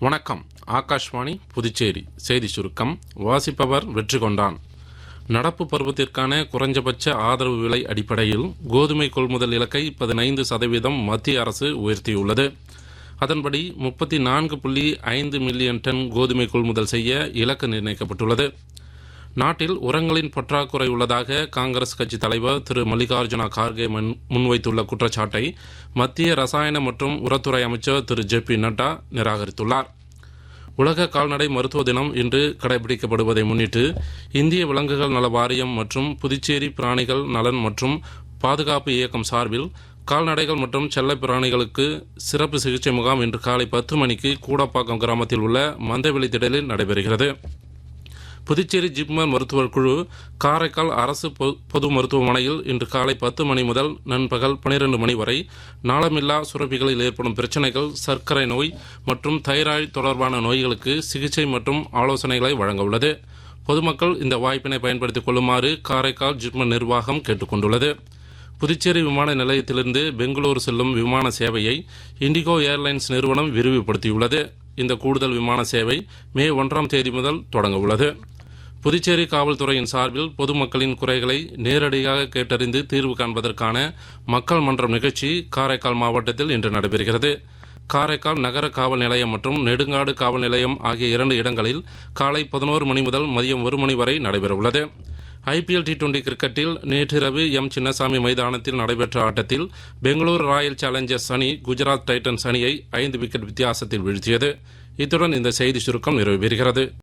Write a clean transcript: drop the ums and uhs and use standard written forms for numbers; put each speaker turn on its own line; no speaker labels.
வணக்கம். ஆகாஷ்வாணி புதுச்சேரி செய்தி சுருக்கம் வாசிப்பவர் வெற்றி கொண்டான். நடப்பு பருவத்திற்கான குறைஞ்சபட்ச ஆதரவு விலை அடிப்படையில் கோதுமை கொள்முதல் இலக்கை 15% மத்திய அரசு உயர்த்தியுள்ளது. அதன்படி 34.5 மில்லியன் டன் கோதுமை கொள்முதல் செய்ய இலக்கு நிர்ணயிக்கப்பட்டுள்ளது. நாட்டில் உரங்களின் பற்றாக்குறை உள்ளதாக காங்கிரஸ் கட்சி தலைவர் திரு மல்லிகார்ஜுன கார்கே முன்வைத்துள்ள குற்றச்சாட்டை மத்திய ரசாயன மற்றும் உரத்துறை அமைச்சர் திரு ஜே.பி. நட்டா நிராகரித்துள்ளார். உலக கால்நடை மருத்துவ தினம் இன்று கடைபிடிக்கப்படுவதை முன்னிட்டு இந்திய விலங்குகள் நல வாரியம் மற்றும் புதுச்சேரி பிராணிகள் நலன் மற்றும் பாதுகாப்பு இயக்கம் சார்பில் கால்நடைகள் மற்றும் செல்ல பிராணிகளுக்கு சிறப்பு சிகிச்சை முகாம் இன்று காலை 10 மணிக்கு கூடப்பாக்கம் கிராமத்தில் உள்ள மந்தைவெளி திடலில் நடைபெறுகிறது. புதுச்சேரி ஜிப்மர் மருத்துவர் குழு காரைக்கால் அரசு பொது மருத்துவமனையில் இன்று காலை 10 மணி முதல் நண்பகல் 12 மணி வரை நாளமில்லா சுரப்பிகளில் ஏற்படும் பிரச்சினைகள், சர்க்கரை நோய் மற்றும் தைராய்டு தொடர்பான நோய்களுக்கு சிகிச்சை மற்றும் ஆலோசனைகளை வழங்க உள்ளது. பொதுமக்கள் இந்த வாய்ப்பினை பயன்படுத்திக் கொள்ளுமாறு காரைக்கால் ஜிப்மர் நிர்வாகம் கேட்டுக்கொண்டுள்ளது. புதுச்சேரி விமான நிலையத்திலிருந்து பெங்களூரு செல்லும் விமான சேவையை இண்டிகோ ஏர்லைன்ஸ் நிறுவனம் விரிவுபடுத்தியுள்ளது. இந்த கூடுதல் விமான சேவை மே 1ஆம் தேதி முதல் தொடங்க உள்ளது. புதுச்சேரி காவல்துறையின் சார்பில் பொதுமக்களின் குறைகளை நேரடியாக கேட்டறிந்து தீர்வு காண்பதற்கான மக்கள் மன்றம் நிகழ்ச்சி காரைக்கால் மாவட்டத்தில் இன்று நடைபெறுகிறது. காரைக்கால் நகர காவல் நிலையம் மற்றும் நெடுங்காடு காவல் நிலையம் ஆகிய 2 இடங்களில் காலை 11 மணி முதல் மதியம் 1 மணி வரை நடைபெறவுள்ளது. IPL T20 கிரிக்கெட்டில் நேற்றிரவு சின்னசாமி மைதானத்தில் நடைபெற்ற ஆட்டத்தில் பெங்களூரு ராயல் சேலஞ்சர்ஸ் அணி குஜராத் டைட்டன்ஸ் அணியை 5 விக்கெட் வித்தியாசத்தில் வீழ்த்தியது. இத்துடன் இந்த செய்தி சுருக்கம் நிறைவு பெறுகிறது.